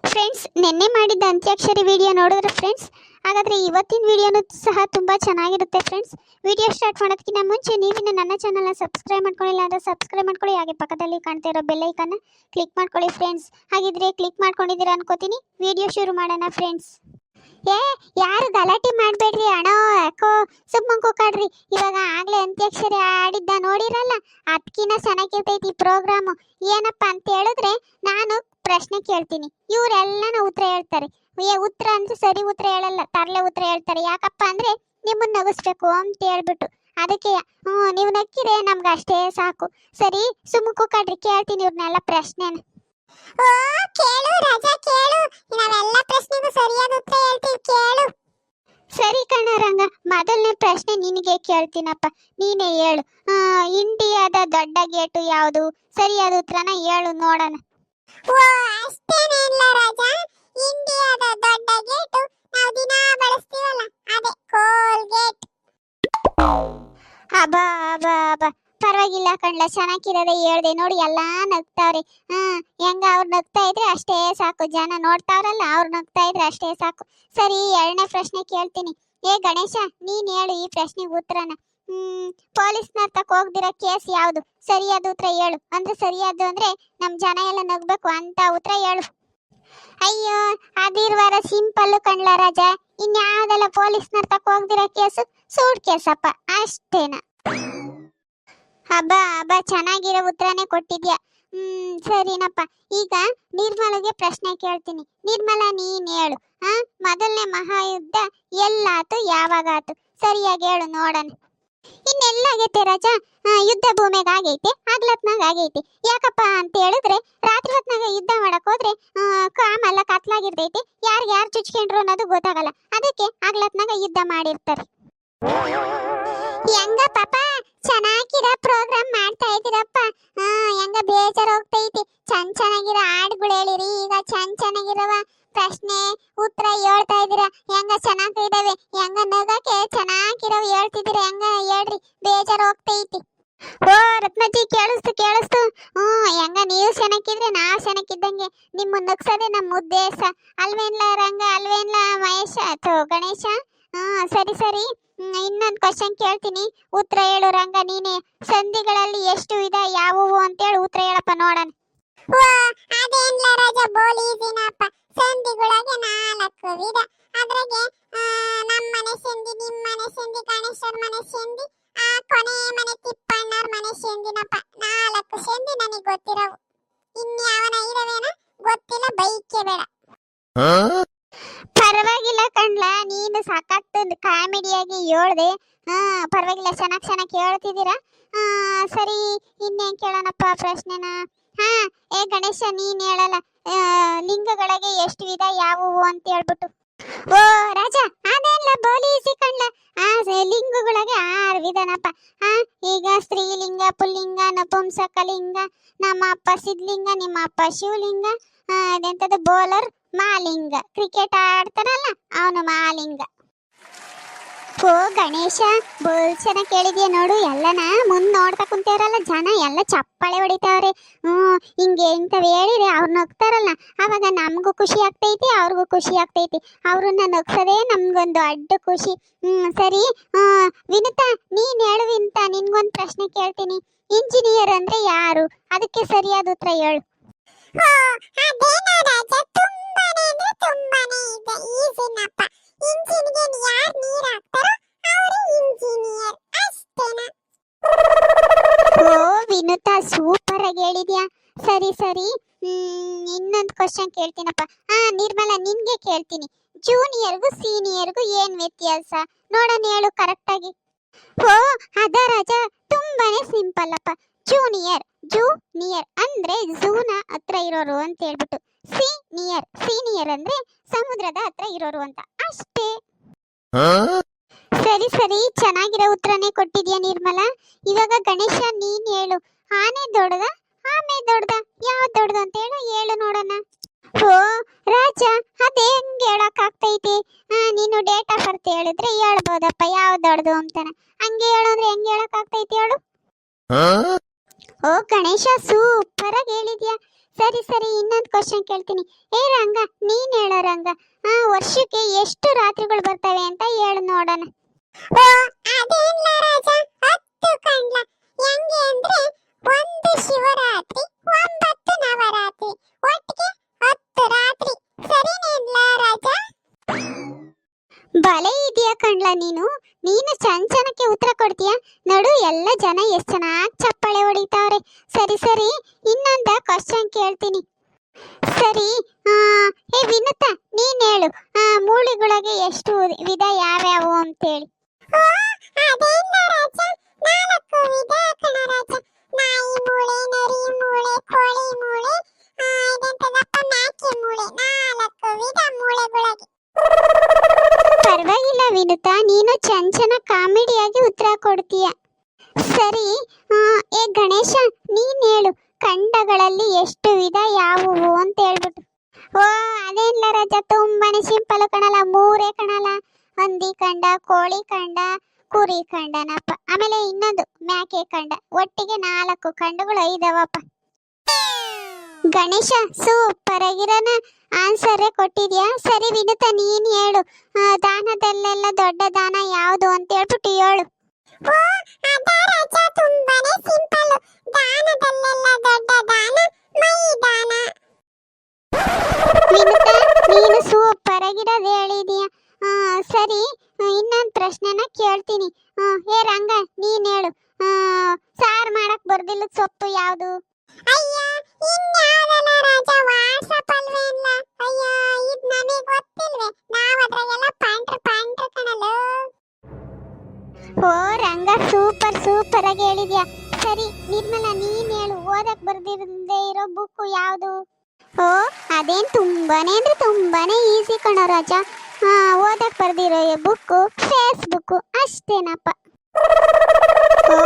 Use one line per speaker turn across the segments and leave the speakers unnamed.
Friends, ನಿನ್ನೆ ಮಾಡಿದ್ದ ಅಂತ್ಯಾಕ್ಷರಿ video ನೋಡಿದ್ರೆ ಫ್ರೆಂಡ್ಸ್, ಹಾಗಾದ್ರೆ ಇವತ್ತಿನ ವಿಡಿಯೋನು ಸಹ ತುಂಬಾ ಚೆನ್ನಾಗಿರುತ್ತೆ ಫ್ರೆಂಡ್ಸ್. ವಿಡಿಯೋ ಸ್ಟಾರ್ಟ್ ಮಾಡೋದಕ್ಕಿಂತ ಮುಂಚೆ ನೀವಿನ್ನು ನನ್ನ ಚಾನಲ್ನ ಸಬ್ಸ್ಕ್ರೈಬ್ ಮಾಡ್ಕೊಳ್ಳಿಲ್ಲ ಅಂದರೆ ಸಬ್ಸ್ಕ್ರೈಬ್ ಮಾಡ್ಕೊಳ್ಳಿ. ಹಾಗೆ ಪಕ್ಕದಲ್ಲಿ ಕಾಣ್ತಾ ಇರೋ ಬೆಲ್ ಐಕನ್ನ ಕ್ಲಿಕ್ ಮಾಡ್ಕೊಳ್ಳಿ ಫ್ರೆಂಡ್ಸ್. ಹಾಗಿದ್ರೆ ಕ್ಲಿಕ್ ಮಾಡ್ಕೊಂಡಿದ್ದೀರಾ ಅನ್ಕೋತೀನಿ. ವಿಡಿಯೋ ಶುರು ಮಾಡೋಣ ಫ್ರೆಂಡ್ಸ್. ಯಾರು ಗಲಾಟೆ ಮಾಡಬೇಡ್ರಿ ಅಣ್ಣ, ಯಾಕೋ ಸುಮ್ಮನೆ ಕೂಕಾಡ್ರಿ. ಇವಾಗ ಆಗ್ಲೇ ಅಂತ್ಯಾಕ್ಷರಿ ಆಡಿದ್ದ ನೋಡಿರಲ್ಲ, ಅದಕ್ಕಿಂತ ಚೆನ್ನಾಗಿರ್ತೈತಿ ಪ್ರೋಗ್ರಾಮು. ಏನಪ್ಪ ಅಂತ ಹೇಳಿದ್ರೆ, ನಾನು ಪ್ರಶ್ನೆ ಕೇಳ್ತೀನಿ, ಇವರೆಲ್ಲನ ಉತ್ತರ ಹೇಳ್ತಾರೆ. ಉತ್ತರ ಅಂದ್ರೆ ಸರಿ ಉತ್ತರ ಹೇಳಲ್ಲ, ತರಲೆ ಉತ್ತರ ಹೇಳ್ತಾರೆ. ಯಾಕಪ್ಪ ಅಂದ್ರೆ ನಿಮ್ಮನ್ನ ನಗಿಸ್ಬೇಕು ಅಂತ ಹೇಳ್ಬಿಟ್ಟು. ಅದಕ್ಕೆ ನೀವು ನಕ್ಕಿದ್ರೆ ನಮ್ಗೆ ಅಷ್ಟೇ ಸಾಕು. ಸರಿ, ಸುಮ್ಮ ಕೂಕಾಡ್ರಿ, ಕೇಳ್ತೀನಿ ಇವ್ರನ್ನೆಲ್ಲ ಪ್ರಶ್ನೆನ. ಓ ಕೇಳು ರಾಜಾ, ಕೇಳು. ನಾವೆಲ್ಲ ಪ್ರಶ್ನೆಗೂ ಸರಿಯಾದ ಉತ್ತರ ಹೇಳ್ತೀವಿ, ಕೇಳು. ಸರಿ ಕಣ ರಂಗ, ಮೊದಲನೇ ಪ್ರಶ್ನೆ ನಿನಗೆ ಕೇಳ್ತೀನಪ್ಪ, ನೀನೇ ಹೇಳು. ಇಂಡಿಯಾದ ದೊಡ್ಡ ಗೇಟು ಯಾವುದು? ಸರಿಯಾದ ಉತ್ತರನ ಹೇಳು ನೋಡೋಣ. ಓ ಅಷ್ಟೇನಿಲ್ಲ ರಾಜಾ, ಇಂಡಿಯಾದ ದೊಡ್ಡ ಗೇಟು ನಾವು ದಿನ ಬಳಸ್ತೀವಲ್ಲ, ಅದೇ ಕೋಲ್ಗೇಟ್. ಅಬಾ ಅಬಾ ಅಬಾ, ಪರವಾಗಿಲ್ಲ ಕಣ್ಲ, ಚೆನ್ನಾಗಿರೋದೇ ಹೇಳ್ದೆ ನೋಡಿ. ಎಲ್ಲಾ ನಗ್ತಾವ್ರೆ. ಹೆಂಗ ಅವ್ರು ನಗ್ತಾ ಇದ್ರೆ ಅಷ್ಟೇ ಸಾಕು, ಜನ ನೋಡ್ತಾವ್ರಲ್ಲ ಅವ್ರು ನಗ್ತಾ ಇದ್ರೆ ಅಷ್ಟೇ ಸಾಕು. ಸರಿ, ಎರಡನೇ ಪ್ರಶ್ನೆ ಕೇಳ್ತೀನಿ. ಗಣೇಶ, ನೀನ್ ಹೇಳು ಈ ಪ್ರಶ್ನೆಗೆ ಉತ್ತರನ. ಪೊಲೀಸ್ನರ್ ತಕ್ಕ ಹೋಗ್ದಿರೋ ಕೇಸ್ ಯಾವುದು? ಸರಿಯಾದ ಉತ್ತರ ಹೇಳು. ಅಂದ್ರೆ ಸರಿಯಾದ ಅಂದ್ರೆ ನಮ್ ಜನ ಎಲ್ಲ ನಗ್ಬೇಕು ಅಂತ ಉತ್ತರ ಹೇಳು. ಅಯ್ಯೋ, ಅದಿರ್ವಾರ ಸಿಂಪಲ್ ಕಣ್ಲ ರಾಜ. ಇನ್ಯಾವ್ದೆಲ್ಲ ಪೊಲೀಸ್ನರ್ ತಕ್ಕ ಹೋಗ್ದಿರೋ ಕೇಸು? ಸೂಟ್ ಕೇಸಪ್ಪ, ಅಷ್ಟೇನ. ಹಬ್ಬ ಹಬ್ಬ, ಚೆನ್ನಾಗಿರೋ ಉತ್ತರನೇ ಕೊಟ್ಟಿದ್ಯಾ. ಸರಿನಪ್ಪ. ಈಗ ನಿರ್ಮಲಾಗೆ ಪ್ರಶ್ನೆ ಕೇಳ್ತೀನಿ. ನಿರ್ಮಲಾ, ನೀನ್ ಹೇಳು. ಮೊದಲನೇ ಮಹಾಯುದ್ಧ ಎಲ್ಲಾತು, ಯಾವಾಗಾತು? ಸರಿಯಾಗಿ ಹೇಳು ನೋಡೋಣ. ಇನ್ನೆಲ್ಲಾಗೈತೆ ರಾಜ? ಯುದ್ಧ ಭೂಮಿಯಾಗ ಆಗೈತೆ, ಹಗ್ಲತ್ನಾಗ ಆಗೈತಿ. ಯಾಕಪ್ಪ ಅಂತ ಹೇಳಿದ್ರೆ, ರಾತ್ರಿ ಹೊತ್ನಾಗ ಯುದ್ಧ ಮಾಡಕ್ ಹೋದ್ರೆ ಕಾಮೆಲ್ಲ ಕತ್ಲಾಗಿರ್ತೈತಿ, ಯಾರು ಚುಚ್ಕೊಂಡ್ರು ಅನ್ನೋದು ಗೊತ್ತಾಗಲ್ಲ. ಅದಕ್ಕೆ ಹಗ್ಲತ್ನಾಗ ಯುದ್ಧ ಮಾಡಿರ್ತಾರೆ. ಹೆಂಗ ಪಾಪ, ಚೆನ್ನಾಗಿರೋ ಪ್ರೋಗ್ರಾಮ್ ಮಾಡ್ತಾ ಇದ್ದೀರಪ್ಪ. ಹೆಂಗ ಬೇಜಾರು ಹೋಗ್ತೈತಿ. ಚೆನ್ನಾಗಿರೋ ಹಾಡುಗಳು ಹೇಳಿರಿ. ಈಗ ಚೆನ್ನಾಗಿರುವ ಪ್ರಶ್ನೆ ಉತ್ತರ ಹೇಳ್ತಾ ಇದ್ದೀರಾ. ಹೆಂಗ ಚೆನ್ನಾಗಿದಾವೆ, ಹೆಂಗ ನಗಕ್ಕೆ ಚೆನ್ನಾಗಿರೋ ಹೇಳ್ತಿದ್ದೀರ. ಹೆಂಗ ಹೇಳ್ರಿ, ಬೇಜಾರು ಹೋಗ್ತೈತಿ. ಓ ರತ್ನಜ್ಜಿ, ಕೇಳಿಸ್ತು. ಹೆಂಗ ನೀವು ಚೆನ್ನಾಗಿದ್ರೆ ನಾವು ಚೆನ್ನಾಗಿದ್ದಂಗೆ. ನಿಮ್ಮ ನಗ್ಸೋದೆ ನಮ್ಮ ಉದ್ದೇಶ ಅಲ್ವೇನ್ಲ ರಂಗ, ಅಲ್ವೇನ್ಲ ಮಹೇಶ ಅಥವಾ ಗಣೇಶ? ಸರಿ. ಇನ್ನೊಂದು ಕ್ವಶನ್ ಕೇಳ್ತೀನಿ, ಉತ್ತರ ಹೇಳು ರಂಗ ನೀನೆ. ಸಂಧಿಗಳಲ್ಲಿ ಎಷ್ಟು ವಿಧ, ಯಾವುವು ಅಂತೇಳಿ ಉತ್ತರ ಹೇಳಪ್ಪ ನೋಡೋಣ. ಅದೇನ್ಲ ರಾಜ, ಬೋಳಿ ಈಸಿನಪ್ಪ. ಸಂಧಿಗಳಿಗೆ 4 ವಿಧ. ಅದ್ರಾಗೆ ನಮ್ಮ ಮನೆ ಸಂಧಿ, ನಿಮ್ಮ ಮನೆ ಸಂಧಿ, ಗಣೇಶರ ಮನೆ ಸಂಧಿ, ಕೊನೆ ಮನೆ ತಿಪ್ಪಣ್ಣರ ಮನೆ ಸಂಧಿನಪ್ಪ. 4 ಸಂಧಿ ನನಗೆ ಗೊತ್ತಿರವು. ಇನ್ಯಾವನ ಇರವೇನ ಗೊತ್ತಿಲ್ಲ, ಬೈಕೆ ಬೇಡ. ಪರವಾಗಿಲ್ಲ ಕಣ್ಲ, ನೀನು ಸಖತ್ ಕಾಮಿಡಿಯಾಗಿ ಹೇಳ್ದೆ. ಪರವಾಗಿಲ್ಲ, ಚೆನ್ನಾಗಿ ಹೇಳ್ತಿದ್ದೀರಾ. ಸರಿ, ಇನ್ನೇನ್ ಕೇಳೋಣಪ್ಪ ಪ್ರಶ್ನೆನ. ಗಣೇಶ, ನೀನ್ ಹೇಳಲ್ಲ, ಲಿಂಗಗಳಿಗೆ ಎಷ್ಟು ವಿಧ, ಯಾವುವು ಅಂತ ಹೇಳ್ಬಿಟ್ಟು. ಓ ರಾಜ, ಅದೆಲ್ಲ ಬೋಲೀಸಿ ಕಣ್ಲ. ಲಿಂಗಗಳಿಗೆ 6 ವಿಧನಪ್ಪ. ಈಗ ಸ್ತ್ರೀಲಿಂಗ, ಪುಲ್ಲಿಂಗ, ನಪುಂಸಕಲಿಂಗ, ನಮ್ಮ ಅಪ್ಪ ಸಿದ್ಲಿಂಗ, ನಿಮ್ಮ ಅಪ್ಪ ಶಿವಲಿಂಗ, ಅದೆಂತದ್ದು ಬೌಲರ್ ಮಾಲಿಂಗ, ಕ್ರಿಕೆಟ್ ಆಡ್ತಾನಲ್ಲ ಅವನು ಮಾಲಿಂಗ. ಓ ಗಣೇಶ, ಬೋಲ್ ಚೆನ್ನಾಗಿ ಕೇಳಿದ್ಯಾ ನೋಡು. ಎಲ್ಲನ ಮುಂದೆ ನೋಡ್ತಾ ಕುಂತೇವ್ರಲ್ಲ ಜನ, ಎಲ್ಲ ಚಪ್ಪಾಳೆ ಹೊಡಿತಾವ್ರೆ. ಹಿಂಗೆ ಇಂಥವು ಹೇಳಿರಿ ಅವ್ರು ನಗ್ತಾರಲ್ಲ, ಅವಾಗ ನಮಗೂ ಖುಷಿ ಆಗ್ತೈತಿ, ಅವ್ರಿಗೂ ಖುಷಿ ಆಗ್ತೈತಿ. ಅವ್ರನ್ನ ನಗ್ಸೋದೇ ನಮ್ಗೊಂದು ಅಡ್ಡ ಖುಷಿ. ಸರಿ, ವಿನುತಾ ನೀನ್ ಹೇಳು. ವಿನುತಾ, ನಿನ್ಗೊಂದು ಪ್ರಶ್ನೆ ಕೇಳ್ತೀನಿ. ಇಂಜಿನಿಯರ್ ಅಂದ್ರೆ ಯಾರು? ಅದಕ್ಕೆ ಸರಿಯಾದ ಉತ್ತರ ಹೇಳು. ವಿನುತಾ, ಸೂಪರ್ ಆಗಿ ಹೇಳಿದ್ಯಾ. ಸರಿ, ಇನ್ನೊಂದು ಕ್ವಶನ್ ಕೇಳ್ತೀನಪ್ಪ. ನಿರ್ಮಲಾ, ನಿನ್ಗೆ ಕೇಳ್ತೀನಿ. ಜೂನಿಯರ್ಗೂ ಸೀನಿಯರ್ಗೂ ಏನ್ ವ್ಯತ್ಯಾಸ? ನೋಡೋಣ, ಹೇಳು ಕರೆಕ್ಟ್ ಆಗಿ. ಅದ ರಾಜ, ತುಂಬಾನೇ ಸಿಂಪಲ್ ಅಪ್ಪ. ಜೂನಿಯರ್ ಅಂದ್ರೆ ಝೂನ ಹತ್ರ ಇರೋರು ಅಂತ ಹೇಳ್ಬಿಟ್ಟು. ಸೀನಿಯರ್ ಅಂದ್ರೆ ಸಮುದ್ರದ ಹತ್ರ ಇರೋರು ಅಂತ, ಅಷ್ಟೇ. ಸರಿ, ಚೆನ್ನಾಗಿರೋ ಉತ್ತರನೇ ಕೊಟ್ಟಿದ್ಯಾ ನಿರ್ಮಲಾ. ಇವಾಗ ಗಣೇಶ, ನೀನ್ ಹೇಳು. ಆನೆ ದೊಡ್ಡದ, ಆಮೆ ದೊಡ್ಡದ, ಯಾವ್ದು ದೊಡ್ಡದು ಅಂತ ಹೇಳು ನೋಡೋಣ. ರಾಜ, ಅದೇ ಹೆಂಗ್ ಹೇಳಕ್ ಆಗ್ತೈತಿ? ನೀನು ಡೇಟ್ ಆಫ್ ಬರ್ತ್ ಹೇಳಿದ್ರೆ ಹೇಳ್ಬೋದಪ್ಪ ಯಾವ್ದು ದೊಡ್ಡದು ಅಂತಾನ. ಹಂಗೆ ಹೇಳು ಅಂದ್ರೆ ಹೆಂಗ್ ಹೇಳಕ್ ಆಗ್ತೈತಿ ಹೇಳು. ಓ ಗಣೇಶ, ಸೂಪರ್ ಆಗಿ ಹೇಳಿದ್ಯಾ. ಸರಿ ಸರಿ, ಇನ್ನೊಂದು ಕ್ವಶನ್ ಕೇಳ್ತೀನಿ. ಏ ರಂಗ, ನೀನ್ ಹೇಳೋ ರಂಗ, ವರ್ಷಕ್ಕೆ ಎಷ್ಟು ರಾತ್ರಿಗಳು ಬರ್ತವೆ ಅಂತ ಹೇಳು ನೋಡೋಣ.
ಓ ಅದೇನ್ಲ ರಾಜ, 10 ಕಂಡ್ಲ. ಹೆಂಗೆ ಅಂದ್ರೆ 1 ಶಿವರಾತ್ರಿ, 9 ನವರಾತ್ರಿ, ಒಟ್ಟಿಗೆ 10 ರಾತ್ರಿ. ಸರಿನೇನ್ಲ ರಾಜ?
ಬಲೆ ಇದೆಯಾ ಕಣ್ಲ ನೀನು. ನೀನು ಚಂಚನಕ್ಕೆ ಉತ್ತರ ಕೊಡ್ತೀಯ ನೋಡು. ಎಲ್ಲ ಜನ ಎಷ್ಟು ಚೆನ್ನಾಗಿ ಚಪ್ಪಾಳೆ ಹೊಡಿತಾವ್ರೆ. ಸರಿ ಸರಿ, ಇನ್ನೊಂದ ಕ್ವಶನ್ ಕೇಳ್ತೀನಿ. ಸರಿ, ಹೇ ವಿನುತ, ನೀನ್ ಹೇಳು, ಮೂಳೆಗಳಿಗೆ ಎಷ್ಟು ವಿಧ ಯಾವ್ಯಾವು ಅಂತೇಳಿ.
ಓ ಅದೇನ್ಲ ರಾಜ, 4 ವಿಧ ಕಣ ರಾಜ. ನಾಯಿ ಮೂಳೆ, ನರಿ ಮೂಳೆ, ಕೋಳಿ ಮೂಳೆ, ಇದೆಂತದಪ್ಪ ಮ್ಯಾಕೆ ಮೂಳೆ. 4 ವಿಧ ಮೂಳೆಗಳಿಗೆ.
ಪರವಾಗಿಲ್ಲ ವಿನುತ, ನೀನು ಚಂಚನ ಕಾಮಿಡಿಯಾಗಿ ಉತ್ತರ ಕೊಡ್ತೀಯ. ಸರಿ, ಏ ಗಣೇಶ, ನೀನ್ ಹೇಳು, ಖಂಡಗಳಲ್ಲಿ ಎಷ್ಟು ವಿಧ ಯಾವುವು ಅಂತ ಹೇಳ್ಬಿಟ್ಟು. ಓ ಅದೇನ್ಲ ರಾಜ, ತುಂಬಾನೇ ಸಿಂಪಲ್ ಕಣಲ್ಲ, 3 ಕಣಲ್ಲ. ಹಂದಿ ಖಂಡ, ಕೋಳಿ ಖಂಡ, ಕುರಿ ಖಂಡನಪ್ಪ. ಆಮೇಲೆ ಇನ್ನೊಂದು ಮ್ಯಾಕೆ ಖಂಡ. ಒಟ್ಟಿಗೆ 4 ಖಂಡಗಳು ಇದಾವಪ್ಪ. ಗಣೇಶ, ಸೂಪರ್ ಆಗಿರೋನ ಆನ್ಸರೇ ಕೊಟ್ಟಿದ್ಯಾ. ಸರಿ ವಿನುತ, ನೀನ್ ಹೇಳು, ದಾನದಲ್ಲೆಲ್ಲ ದೊಡ್ಡ ದಾನ ಯಾವುದು ಅಂತ ಹೇಳ್ಬಿಟ್ಟು ಹೇಳು.
ಓ ಅದ ರಾಜ, ತುಂಬಾನೇ ಸಿಂಪಲ್. ದಾನದಲ್ಲೆಲ್ಲ ದೊಡ್ಡ ದಾನ ಮೈದಾನ.
ವಿನುತ, ನೀನು ಸೂಪರ್ ಆಗಿರೋದು ಹೇಳಿದೀಯ. ಸರಿ, ಇನ್ನೊಂದು ಪ್ರಶ್ನೆನ ಕೇಳ್ತೀನಿ. ಹೇ ರಂಗ, ನೀನ್ ಹೇಳು, ಸಾರು ಮಾಡಕ್ ಬರ್ದಿಲ್ಲ ಸೊಪ್ಪು ಯಾವುದು?
ಅಯ್ಯ, ಇನ್ಯಾವುದಲ್ಲ ರಾಜ, ವಾಟ್ಸಪ್ ಅಲ್ವೇನ್ಲ. ಅಯ್ಯ, ಇದು ನಮಗೆ ಗೊತ್ತಿಲ್ವೇ, ನಾವು ಅದ್ರಾಗೆಲ್ಲ ಪಾಂಟ್ರ ಕಣಲು.
ಓ ರಂಗ, ಸೂಪರ್ ಸೂಪರ್ ಆಗಿ ಹೇಳಿದ್ಯಾ. ಸರಿ ನಿರ್ಮಲಾ, ನೀನ್ ಹೇಳು, ಓದಕ್ ಬರ್ದಿರದೇ ಇರೋ ಬುಕ್ ಯಾವುದು? ಓ ಅದೇನ್ ತುಂಬಾನೇ ಅಂದ್ರೆ ತುಂಬಾನೇ ಈಸಿ ಕಣೋ ರಾಜ. ಓದಕ್ ಬರ್ದಿರೋ ಬುಕ್ಕು ಫೇಸ್ಬುಕ್ ಅಷ್ಟೇನಪ್ಪ. ಓ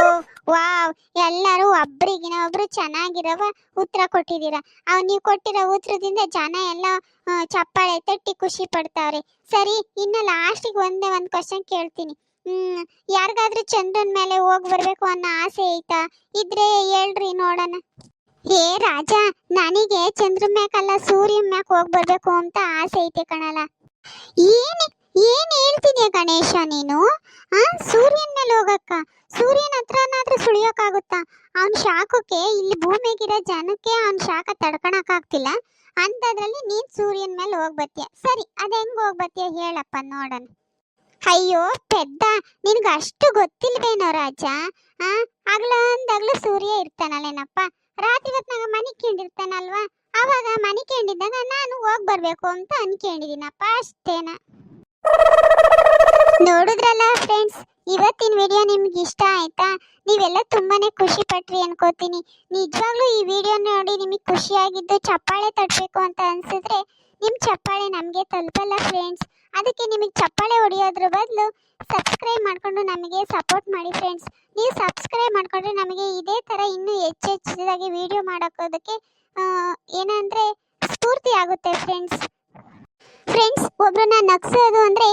ವಾವ್, ಎಲ್ಲರೂ ಒಬ್ರಿಗಿನ ಒಬ್ರು ಚೆನ್ನಾಗಿರವ ಉತ್ತರ ಕೊಟ್ಟಿದ್ದೀರಾ. ನೀವು ಕೊಟ್ಟಿರೋ ಉತ್ತರದಿಂದ ಜನ ಎಲ್ಲ ಚಪ್ಪಾಳೆ ತಟ್ಟಿ ಖುಷಿ ಪಡ್ತಾವ್ರೆ. ಸರಿ, ಇನ್ನು ಲಾಸ್ಟಿಗೆ ಒಂದೇ ಒಂದು ಕ್ವಶನ್ ಕೇಳ್ತೀನಿ. ಯಾರಿಗಾದ್ರೂ ಚಂದ್ರನ ಮೇಲೆ ಹೋಗಿ ಬರ್ಬೇಕು ಅನ್ನೋ ಆಸೆ ಐತಾ? ಇದ್ರೆ ಹೇಳ್ರಿ ನೋಡೋಣ. ಹೇ ರಾಜ, ನನಗೆ ಚಂದ್ರ ಮ್ಯಾಕಲ್ಲ ಸೂರ್ಯನ ಮ್ಯಾಕ್ ಹೋಗಿ ಬರ್ಬೇಕು ಅಂತ ಆಸೆ ಐತೆ ಕಣಲ್ಲ. ಏನ್ ಹೇಳ್ತಿದ್ಯಾ ಗಣೇಶ ನೀನು? ಸೂರ್ಯನ ಮೇಲೆ ಹೋಗಕ್ಕ? ಸೂರ್ಯನ ಹತ್ರನಾದ್ರೂ ಸುಳಿಯೋಕ್ಕಾಗುತ್ತಾ? ಅವನ ಶಾಖಕ್ಕೆ ಇಲ್ಲಿ ಭೂಮಿಗಿರೋ ಜನಕ್ಕೆ ಅವನ ಶಾಖ ತಡ್ಕೊಳಕ್ ಆಗ್ತಿಲ್ಲ ಅಂತದ್ರಲ್ಲಿ ನೀನ್ ಸೂರ್ಯನ ಮೇಲೆ ಹೋಗಿ ಬರ್ತೀಯ. ಸರಿ, ಅದ ಹೆಂಗ್ ಹೋಗಿ ಬರ್ತೀಯ ಹೇಳಪ್ಪ ನೋಡೋಣ. ಅಯ್ಯೋ ಪೆದ್ದ, ನಿನ್ಗೆ ಅಷ್ಟು ಗೊತ್ತಿಲ್ವೇನೋ ರಾಜ? ಹಗಲೊಂದಾಗ್ಲೂ ಸೂರ್ಯ ಇರ್ತಾನಲ್ಲೇನಪ್ಪ, ರಾತ್ರಿ ಹೊತ್ನಾಗ ಮನಿಕೊಂಡಿರ್ತಾನಲ್ವಾ, ಅವಾಗ ಮನಿಕೊಂಡಿದ್ದಾಗ ನಾನು ಹೋಗಿ ಬರ್ಬೇಕು ಅಂತ ಅನ್ಕೊಂಡಿದ್ದೀನಪ್ಪ, ಅಷ್ಟೇನ. ನೋಡಿದ್ರಲ್ಲ ಫ್ರೆಂಡ್ಸ್, ಇವತ್ತಿನ ವಿಡಿಯೋ ನಿಮ್ಗೆ ಇಷ್ಟ ಆಯ್ತಾ? ನೀವೆಲ್ಲ ತುಂಬಾನೇ ಖುಷಿ ಪಟ್ರಿ ಅನ್ಕೋತೀನಿ. ನಿಜವಾಗ್ಲೂ ಈ ವಿಡಿಯೋ ನೋಡಿ ನಿಮಗೆ ಖುಷಿಯಾಗಿದ್ದು ಚಪ್ಪಾಳೆ ತಟ್ಟಬೇಕು ಅಂತ ಅನ್ಸಿದ್ರೆ ನಿಮ್ ಚಪ್ಪಾಳೆ ನಮಗೆ ತಲುಪಲ್ಲ ಫ್ರೆಂಡ್ಸ್. ಅದಕ್ಕೆ ನಿಮಗೆ ಚಪ್ಪಾಳೆ ಹೊಡೆಯೋದ್ರ ಬದಲು ಸಬ್ಸ್ಕ್ರೈಬ್ ಮಾಡ್ಕೊಂಡು ನಮಗೆ ಸಪೋರ್ಟ್ ಮಾಡಿ ಫ್ರೆಂಡ್ಸ್. ನೀವು ಸಬ್ಸ್ಕ್ರೈಬ್ ಮಾಡ್ಕೊಂಡ್ರೆ ನಮಗೆ ಇದೇ ತರ ಇನ್ನೂ ಹೆಚ್ಚೆಚ್ಚಾಗಿ ವಿಡಿಯೋ ಮಾಡೋಕೋದಕ್ಕೆ ಏನಂದ್ರೆ ಸ್ಫೂರ್ತಿ ಆಗುತ್ತೆ ಫ್ರೆಂಡ್ಸ್. ಒಬ್ರನ್ನ ನಗ್ಸೋದು ಅಂದ್ರೆ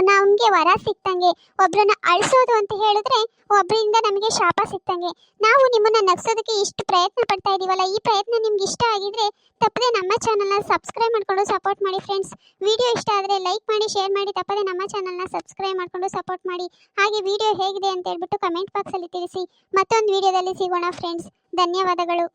ನಮ್ಗೆ ವರ ಸಿಕ್ತಂಗೆ, ಒಬ್ರನ್ನ ಅಳಿಸೋದು ಅಂತ ಹೇಳಿದ್ರೆ ಒಬ್ಬರಿಂದ ನಮಗೆ ಶಾಪ ಸಿಕ್ತಂಗೆ. ನಾವು ನಿಮ್ಮನ್ನ ನಗ್ಸೋದಕ್ಕೆ ಇಷ್ಟು ಪ್ರಯತ್ನ ಪಡ್ತಾ ಇದೀವಲ್ಲ, ಈ ಪ್ರಯತ್ನ ನಿಮ್ಗೆ ಇಷ್ಟ ಆಗಿದ್ರೆ ತಪ್ಪದೆ ನಮ್ಮ ಚಾನಲ್ನ ಸಬ್ಸ್ಕ್ರೈಬ್ ಮಾಡ್ಕೊಂಡು ಸಪೋರ್ಟ್ ಮಾಡಿ ಫ್ರೆಂಡ್ಸ್. ವಿಡಿಯೋ ಇಷ್ಟ ಆದರೆ ಲೈಕ್ ಮಾಡಿ, ಶೇರ್ ಮಾಡಿ, ತಪ್ಪದೆ ನಮ್ಮ ಚಾನಲ್ನ ಸಬ್ಸ್ಕ್ರೈಬ್ ಮಾಡ್ಕೊಂಡು ಸಪೋರ್ಟ್ ಮಾಡಿ. ಹಾಗೆ ವಿಡಿಯೋ ಹೇಗಿದೆ ಅಂತ ಹೇಳ್ಬಿಟ್ಟು ಕಮೆಂಟ್ ಬಾಕ್ಸಲ್ಲಿ ತಿಳಿಸಿ. ಮತ್ತೊಂದು ವಿಡಿಯೋದಲ್ಲಿ ಸಿಗೋಣ ಫ್ರೆಂಡ್ಸ್. ಧನ್ಯವಾದಗಳು.